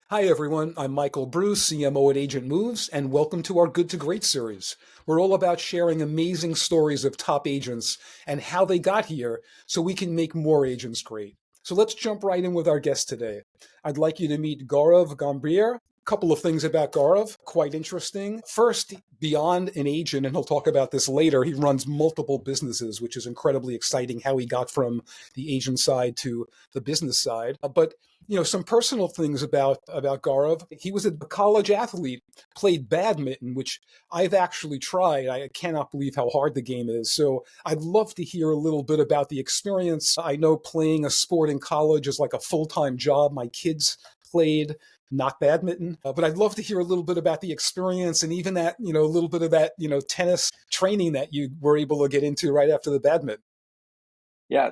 Hi, everyone. I'm Michael Bruce, CMO at Agent Moves, and welcome to our Good to Great series. We're all about sharing amazing stories of top agents and how they got here so we can make more agents great. So let's jump right in with our guest today. I'd like you to meet Gaurav Gambhir. Couple of things about Gaurav, quite interesting. First, beyond an agent, and he'll talk about this later, he runs multiple businesses, which is incredibly exciting how he got from the agent side to the business side. But some personal things about Gaurav. He was a college athlete, played badminton, which I've actually tried. I cannot believe how hard the game is. So I'd love to hear a little bit about the experience. I know playing a sport in college is like a full-time job. My kids played not badminton, but I'd love to hear a little bit about the experience and even that, a little bit of that, tennis training that you were able to get into right after the badminton. Yeah.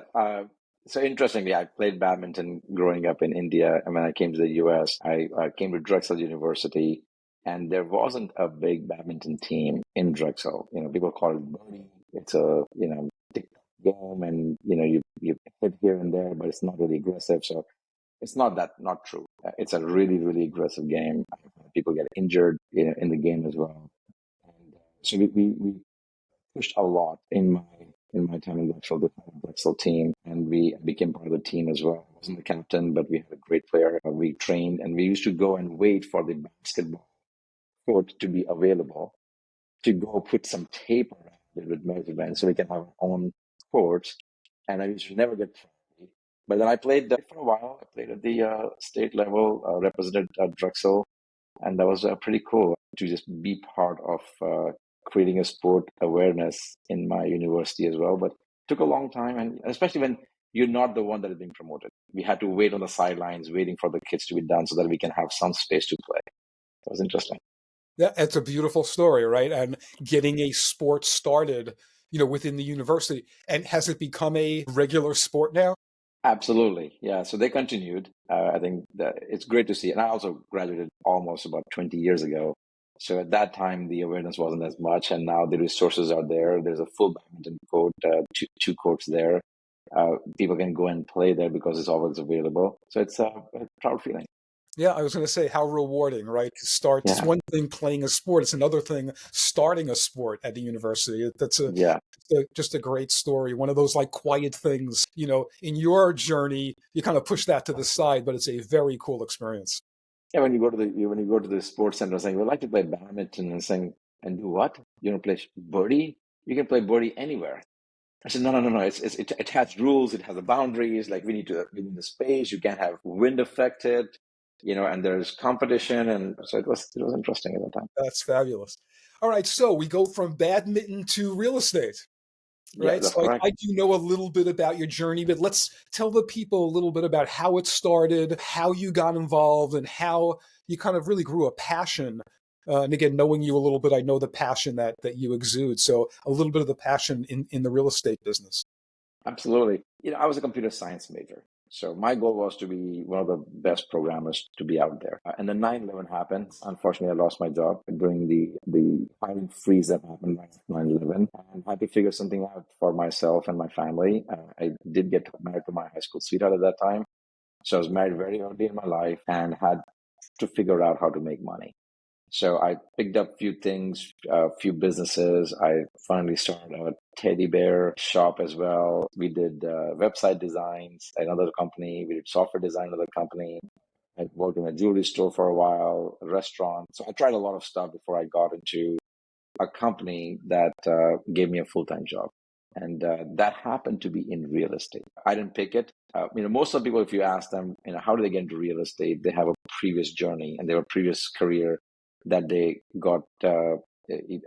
So interestingly, I played badminton growing up in India. And when I came to the US, I came to Drexel University, and there wasn't a big badminton team in Drexel. People call it birdie. It's a, tic-tac game, and, you hit here and there, but it's not really aggressive. So it's not true. It's a really, really aggressive game. People get injured, in the game as well. And so we pushed a lot in my time in Drexel, the Drexel team, and we became part of the team as well. I wasn't the captain, but we had a great player. We trained, and we used to go and wait for the basketball court to be available to go put some tape around it with measurements so we can have our own courts. And I used to never get trophy. But then I played for a while. I played at the state level, represented Drexel, and that was pretty cool to just be part of creating a sport awareness in my university as well. But it took a long time, and especially when you're not the one that is being promoted. We had to wait on the sidelines, waiting for the kids to be done so that we can have some space to play. It was interesting. That's a beautiful story, right? And getting a sport started, within the university. And has it become a regular sport now? Absolutely. Yeah. So they continued. I think that it's great to see. And I also graduated almost about 20 years ago. So at that time, the awareness wasn't as much. And now the resources are there. There's a full badminton court, two courts there. People can go and play there because it's always available. So it's a proud feeling. Yeah, I was going to say how rewarding, right? To start, it's Yeah. one thing playing a sport; it's another thing starting a sport at the university. That's Yeah. just a great story. One of those like quiet things, in your journey, you kind of push that to the side, but it's a very cool experience. Yeah. When you go to the sports center saying, we'd like to play badminton, and saying, and do what? You want to play birdie? You can play birdie anywhere. I said, no, no, no, no. It has rules. It has the boundaries. Like we need the space. You can't have wind affected, and there's competition. And so it was interesting at the time. That's fabulous. All right, so we go from badminton to real estate. Yeah, Right. that's So I correct. do know a little bit about your journey, but let's tell the people a little bit about how it started, how you got involved, and how you kind of really grew a passion. And again, knowing you a little bit, I know the passion that you exude. So a little bit of the passion in the real estate business. Absolutely. I was a computer science major. So my goal was to be one of the best programmers to be out there. And then 9/11 happened. Unfortunately, I lost my job during the hiring freeze that happened right after 9/11. And I had to figure something out for myself and my family. I did get married to my high school sweetheart at that time. So I was married very early in my life and had to figure out how to make money. So I picked up a few things, a few businesses. I finally started a teddy bear shop as well. We did website designs at another company. We did software design at another company. I worked in a jewelry store for a while, a restaurant. So I tried a lot of stuff before I got into a company that gave me a full-time job. And that happened to be in real estate. I didn't pick it. Most of the people, if you ask them, how do they get into real estate? They have a previous journey and they have a previous career that they got a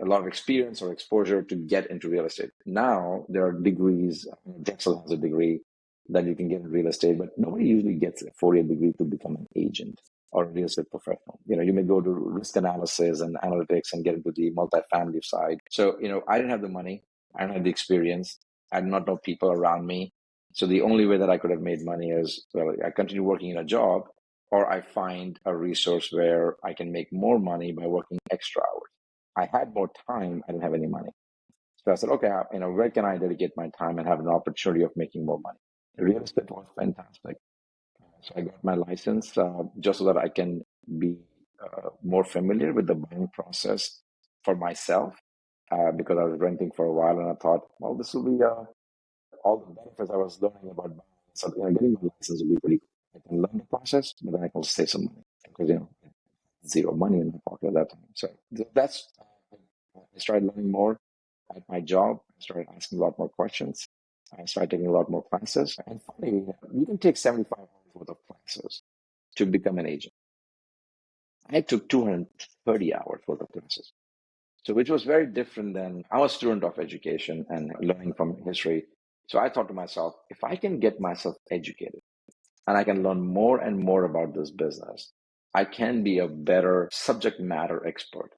lot of experience or exposure to get into real estate. Now there are degrees. Drexel has a degree that you can get in real estate, but nobody usually gets a 4-year degree to become an agent or a real estate professional. You may go to risk analysis and analytics and get into the multifamily side. So, I didn't have the money. I didn't have the experience. I did not know people around me. So the only way that I could have made money is, well, I continue working in a job or I find a resource where I can make more money by working extra hours. I had more time. I didn't have any money. So I said, okay, where can I dedicate my time and have an opportunity of making more money? Real estate was fantastic. So I got my license just so that I can be more familiar with the buying process for myself because I was renting for a while, and I thought, well, this will be all the benefits I was learning about buying. So getting my license will be pretty cool. I can learn the process, but then I can save some money because zero money in my pocket at that time. So that's I started learning more at my job. I started asking a lot more questions. I started taking a lot more classes. And finally, you can take 75 hours worth of classes to become an agent. I took 230 hours worth of classes. So which was very different than I'm a student of education and learning from history. So I thought to myself, if I can get myself educated and I can learn more and more about this business, I can be a better subject matter expert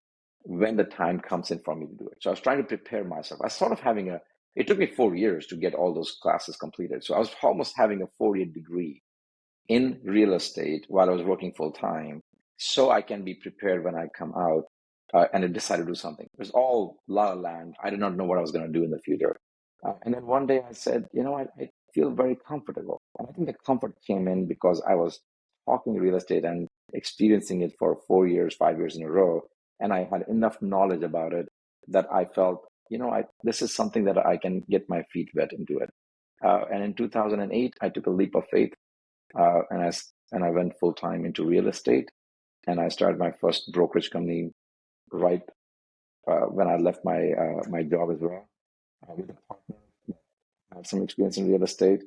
when the time comes in for me to do it. So I was trying to prepare myself. I was sort of it took me 4 years to get all those classes completed. So I was almost having a 4-year degree in real estate while I was working full time, so I can be prepared when I come out and I decide to do something. It was all la la land. I did not know what I was going to do in the future. And then one day I said, I feel very comfortable. And I think the comfort came in because I was talking real estate and experiencing it for 4 years, 5 years in a row. And I had enough knowledge about it that I felt, this is something that I can get my feet wet into it. And in 2008, I took a leap of faith and I went full time into real estate, and I started my first brokerage company right when I left my job as well with a partner that had some experience in real estate,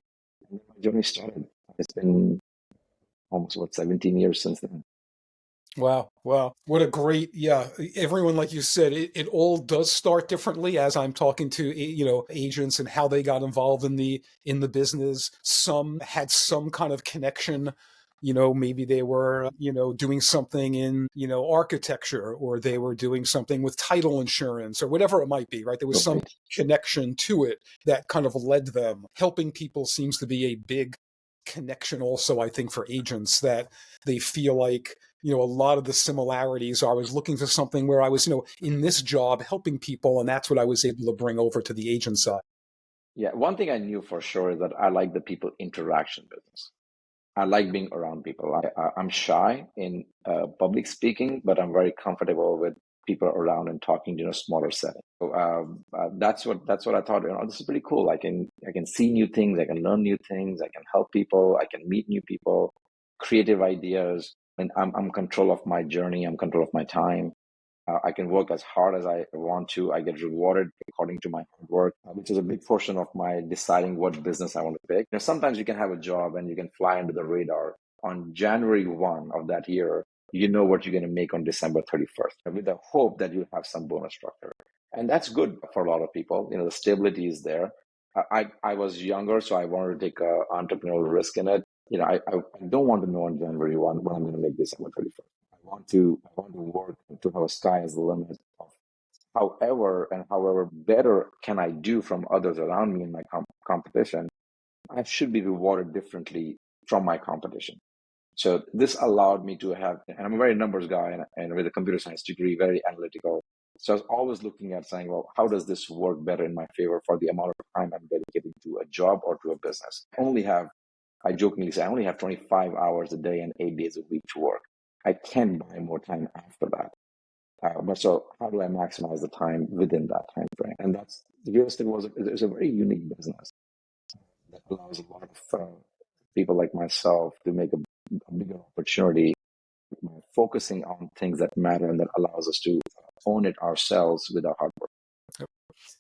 and then my journey started. It's been almost 17 years since then. Wow, wow. What a great, yeah. Everyone, like you said, it all does start differently as I'm talking to, agents and how they got involved in the business. Some had some kind of connection, maybe they were, doing something in, architecture, or they were doing something with title insurance or whatever it might be, right? There was some Right. connection to it that kind of led them. Helping people seems to be a big connection also, I think, for agents, that they feel like, a lot of the similarities are, I was looking for something where I was, in this job helping people, and that's what I was able to bring over to the agent side. Yeah. One thing I knew for sure is that I like the people interaction business. I like being around people. I'm shy in public speaking, but I'm very comfortable with people around and talking in a smaller setting. So that's what I thought. This is pretty cool. I can see new things. I can learn new things. I can help people. I can meet new people, creative ideas, and I'm control of my journey. I'm control of my time. I can work as hard as I want to. I get rewarded according to my hard work, which is a big portion of my deciding what business I want to pick. Sometimes you can have a job and you can fly under the radar. On January 1 of that year, you know what you're going to make on December 31st with the hope that you have some bonus structure. And that's good for a lot of people. The stability is there. I was younger, so I wanted to take an entrepreneurial risk in it. I don't want to know on January 1 what I'm going to make December 31st. I want to work to have a sky as the limit of however better can I do from others around me in my competition. I should be rewarded differently from my competition. So this allowed me to have, and I'm a very numbers guy, and with a computer science degree, very analytical. So I was always looking at saying, well, how does this work better in my favor for the amount of time I'm dedicating to a job or to a business? I jokingly say, I only have 25 hours a day and 8 days a week to work. I can buy more time after that. But so how do I maximize the time within that time frame? And that's real estate is a very unique business that allows a lot of people like myself to make a bigger opportunity by focusing on things that matter and that allows us to own it ourselves with our hard work.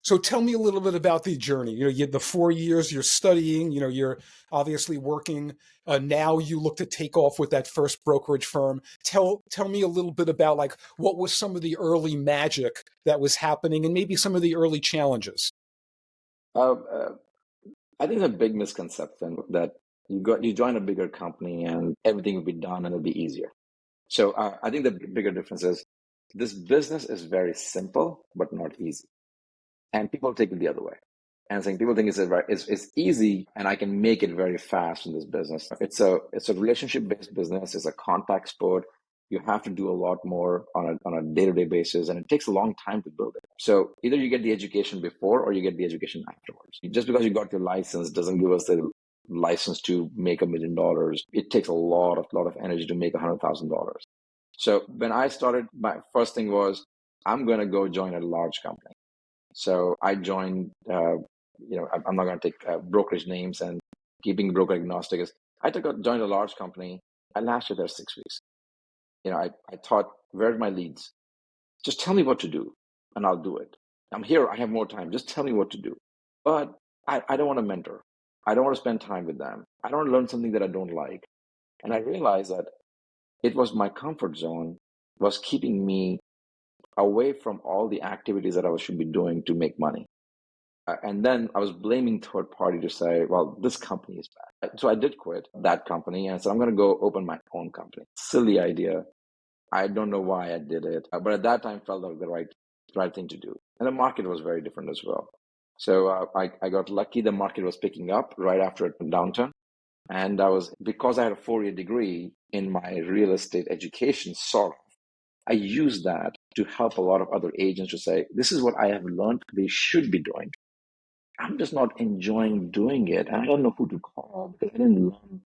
So tell me a little bit about the journey. You the 4 years you're studying. You're obviously working. Now you look to take off with that first brokerage firm. Tell me a little bit about, like, what was some of the early magic that was happening, and maybe some of the early challenges. Uh, uh, I think it's a big misconception that you join a bigger company and everything will be done and it'll be easier. So I think the bigger difference is this business is very simple but not easy, and people take it the other way. And saying people think it's easy and I can make it very fast in this business. It's a relationship based business. It's a contact sport. You have to do a lot more on a day-to-day basis, and it takes a long time to build it. So either you get the education before or you get the education afterwards. Just because you got your license doesn't give us the license to make $1 million. It takes a lot of energy to make $100,000. So when I started, my first thing was, I'm going to go join a large company. So I joined, I'm not going to take brokerage names and keeping broker agnostic. Joined a large company. I lasted there 6 weeks. I thought, where are my leads? Just tell me what to do and I'll do it. I'm here. I have more time. Just tell me what to do. But I don't want to mentor. I don't want to spend time with them. I don't want to learn something that I don't like. And I realized that it was my comfort zone was keeping me away from all the activities that I should be doing to make money. And then I was blaming third party to say, well, this company is bad. So I did quit that company and I said, I'm going to go open my own company. Silly idea. I don't know why I did it, but at that time felt like the right thing to do. And the market was very different as well. So I got lucky. The market was picking up right after a downturn. And because I had a 4-year degree in my real estate education, sort of, I used that to help a lot of other agents to say, this is what I have learned they should be doing. I'm just not enjoying doing it. And I don't know who to call because I didn't learn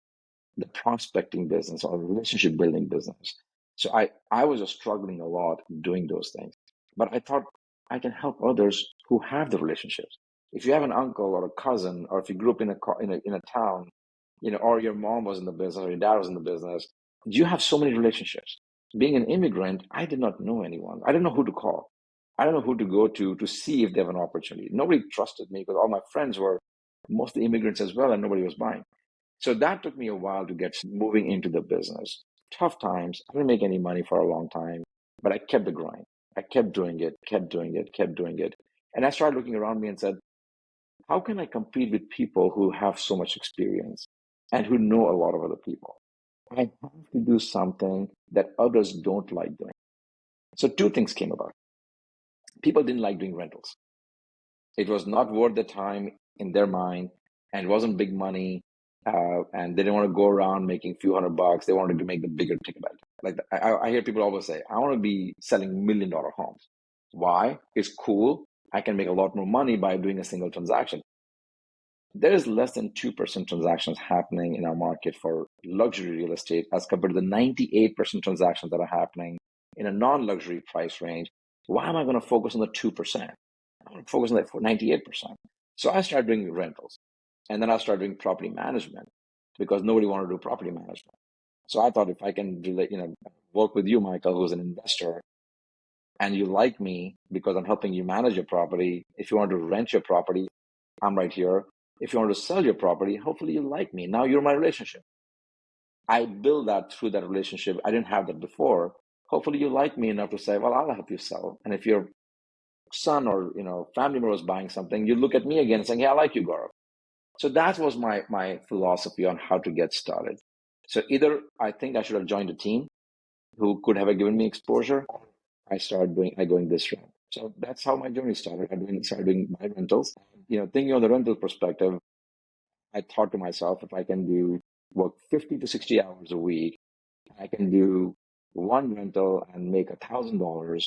the prospecting business or relationship building business. So I was just struggling a lot doing those things. But I thought I can help others who have the relationships. If you have an uncle or a cousin, or if you grew up in a town, or your mom was in the business or your dad was in the business, you have so many relationships. Being an immigrant, I did not know anyone. I didn't know who to call. I don't know who to go to see if they have an opportunity. Nobody trusted me because all my friends were mostly immigrants as well, and nobody was buying. So that took me a while to get moving into the business. Tough times. I didn't make any money for a long time, but I kept the grind. I kept doing it, kept doing it, kept doing it. And I started looking around me and said, how can I compete with people who have so much experience and who know a lot of other people? I have to do something that others don't like doing. So two things came about. People didn't like doing rentals. It was not worth the time in their mind, and it wasn't big money. And they didn't want to go around making a few $100. They wanted to make the bigger ticket item. Like I hear people always say, I want to be selling $1 million homes. Why? It's cool. I can make a lot more money by doing a single transaction. There is less than 2% transactions happening in our market for luxury real estate as compared to the 98% transactions that are happening in a non-luxury price range. Why am I going to focus on the 2%? I want to focus on that for 98%. So I started doing rentals, and then I started doing property management because nobody wanted to do property management. So I thought if I can work with you, Michael, who's an investor, and you like me because I'm helping you manage your property. If you want to rent your property, I'm right here. If you want to sell your property, hopefully you like me. Now you're my relationship. I build that through that relationship. I didn't have that before. Hopefully you like me enough to say, well, I'll help you sell. And if your son or family member was buying something, you look at me again saying, yeah, I like you, Gaurav. So that was my philosophy on how to get started. So either I think I should have joined a team who could have given me exposure. I going this route. So that's how my journey started. I started doing my rentals. Thinking on the rental perspective, I thought to myself, if I can work 50 to 60 hours a week, I can do one rental and make $1,000.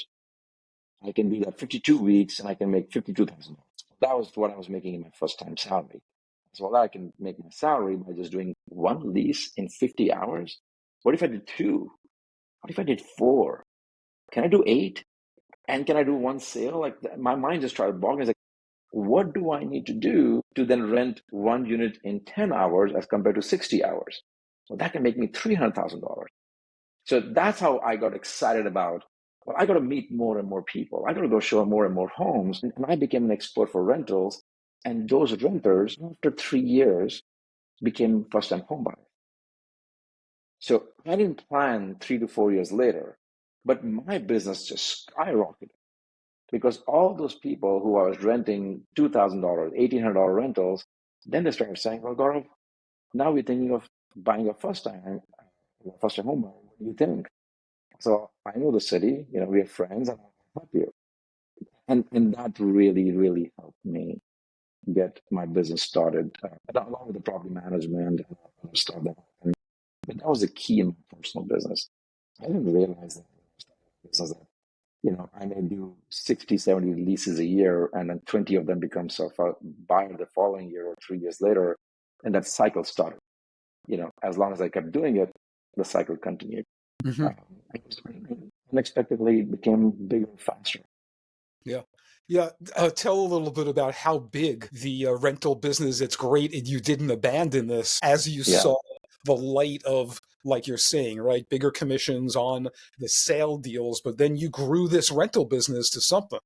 I can do that 52 weeks and I can make $52,000. That was what I was making in my first time salary. So I can make my salary by just doing one lease in 50 hours. What if I did two? What if I did four? Can I do eight? And can I do one sale? Like my mind just started boggling. It's like, what do I need to do to then rent one unit in 10 hours as compared to 60 hours? Well, that can make me $300,000. So that's how I got excited about, well, I got to meet more and more people. I got to go show more and more homes. And I became an expert for rentals. And those renters, after 3 years, became first-time home buyers. So I didn't plan 3 to 4 years later, but my business just skyrocketed because all those people who I was renting $2,000, $1,800 rentals, then they started saying, well, Gaurav, now we're thinking of buying a first-time home buyer. What do you think? So I know the city, we have friends, and I'll help you. And that really, really helped me get my business started, along with the property management and other stuff that happened. But that was the key in my personal business. I didn't realize that business that, I may do 60, 70 leases a year, and then 20 of them become a buyer the following year or 3 years later. And that cycle started. As long as I kept doing it, the cycle continued. Mm-hmm. Unexpectedly became bigger and faster. Yeah. Yeah. Tell a little bit about how big the rental business. It's great and you didn't abandon this as you Yeah. saw the light of, like you're saying, right? Bigger commissions on the sale deals, but then you grew this rental business to something.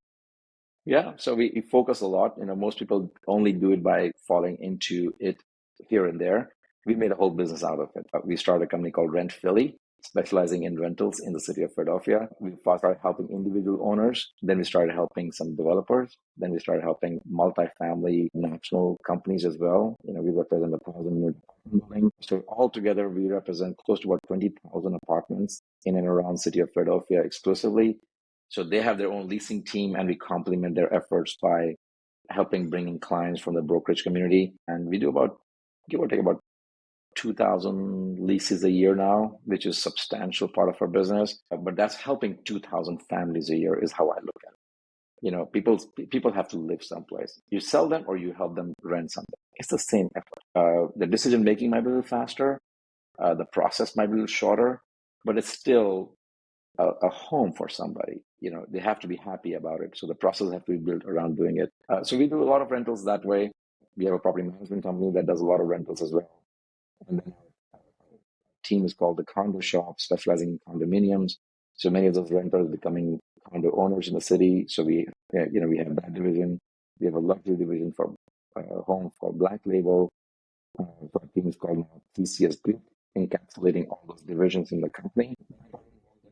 Yeah, so we focus a lot. Most people only do it by falling into it here and there. We made a whole business out of it. We started a company called Rent Philly, specializing in rentals in the city of Philadelphia. We first started helping individual owners. Then we started helping some developers. Then we started helping multifamily national companies as well. We represent 1,000 buildings. So altogether, we represent close to about 20,000 apartments in and around city of Philadelphia exclusively. So they have their own leasing team, and we complement their efforts by helping bring in clients from the brokerage community. And we do about, give or take, about 2,000 leases a year now, which is a substantial part of our business. But that's helping 2,000 families a year is how I look at it. People have to live someplace. You sell them or you help them rent something. It's the same effort. The decision making might be a little faster. The process might be a little shorter, but it's still a home for somebody. They have to be happy about it. So the process has to be built around doing it. So we do a lot of rentals that way. We have a property management company that does a lot of rentals as well. And then our team is called the Condo Shop, specializing in condominiums. So many of those renters becoming condo owners in the city. So we have that division. We have a luxury division for homes called Black Label. Our team is called TCS Group, encapsulating all those divisions in the company,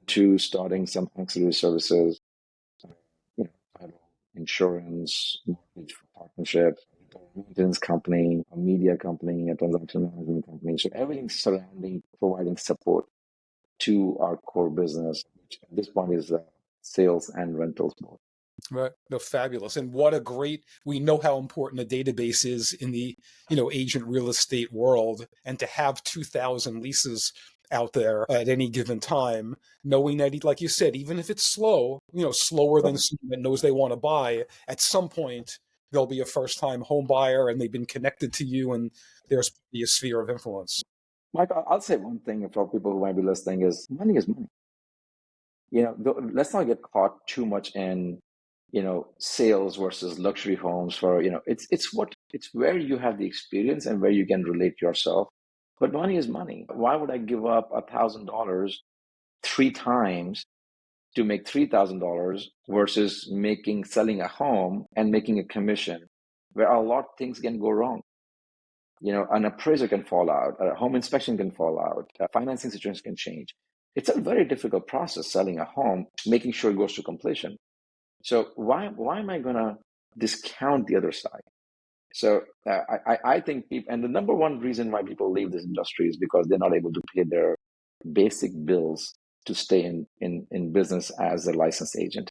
to starting some ancillary services, title, insurance, mortgage partnership, a maintenance company, a media company, a transaction management company. So everything surrounding providing support to our core business, which at this point is sales and rentals both. Right. No, fabulous. And what a great, we know how important a database is in the, agent real estate world. And to have 2,000 leases out there at any given time, knowing that, like you said, even if it's slow, slower than someone that knows they want to buy, at some point, there'll be a first time home buyer and they've been connected to you and there's be a sphere of influence. Mike, I'll say one thing for people who might be listening is money is money. Let's not get caught too much in, sales versus luxury homes it's where you have the experience and where you can relate yourself. But money is money. Why would I give up $1,000 three times to make $3,000 versus selling a home and making a commission where a lot of things can go wrong? An appraiser can fall out, a home inspection can fall out, a financing situation can change. It's a very difficult process selling a home, making sure it goes to completion. So why am I going to discount the other side? So I think people, and the number one reason why people leave this industry is because they're not able to pay their basic bills to stay in business as a licensed agent,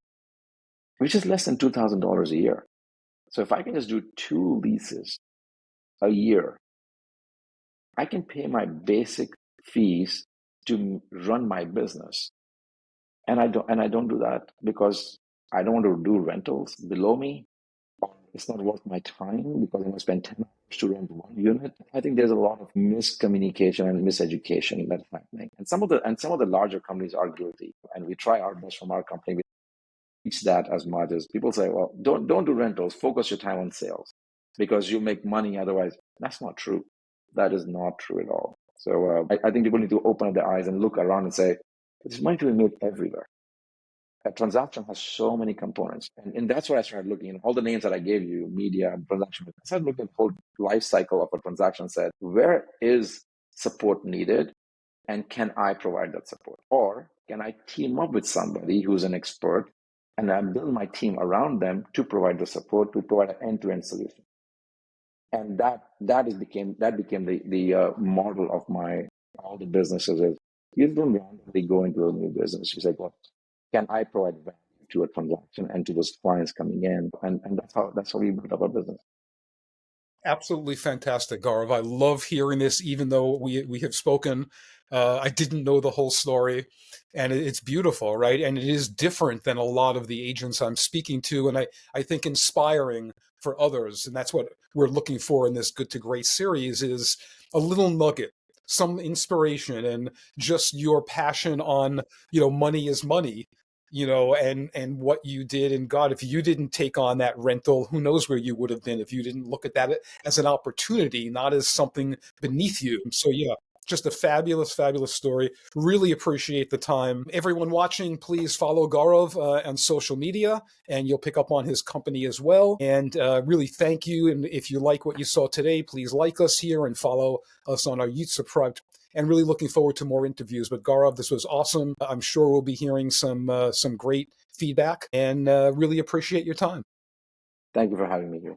which is less than $2,000 a year. So if I can just do 2 leases a year, I can pay my basic fees to run my business. And I don't do that because I don't want to do rentals below me. It's not worth my time because I'm going to spend 10 hours to rent one unit. I think there's a lot of miscommunication and miseducation that's happening. And some of the larger companies are guilty. And we try our best from our company. We teach that as much as people say, well, don't do rentals, focus your time on sales because you make money otherwise. That's not true. That is not true at all. So I think people need to open up their eyes and look around and say, there's money to be made everywhere. A transaction has so many components. And that's why I started looking at all the names that I gave you, media, transaction. I started looking at the whole life cycle of a transaction, said, where is support needed? And can I provide that support? Or can I team up with somebody who's an expert and I build my team around them to provide the support, to provide an end-to-end solution? And became the model of my all the businesses. Is you don't randomly go into a new business. You say, well, can I provide value to a transaction and to those clients coming in? And that's how we built up our business. Absolutely fantastic, Gaurav. I love hearing this, even though we have spoken. I didn't know the whole story, and it's beautiful, right? And it is different than a lot of the agents I'm speaking to, and I think inspiring for others. And that's what we're looking for in this Good to Great series is a little nugget some inspiration and just your passion on, money is money, and what you did. And God, if you didn't take on that rental, who knows where you would have been if you didn't look at that as an opportunity, not as something beneath you. So yeah, just a fabulous, fabulous story. Really appreciate the time. Everyone watching, please follow Gaurav on social media, and you'll pick up on his company as well. And really thank you. And if you like what you saw today, please like us here and follow us on our YouTube project. And really looking forward to more interviews. But Gaurav, this was awesome. I'm sure we'll be hearing some great feedback, and really appreciate your time. Thank you for having me here.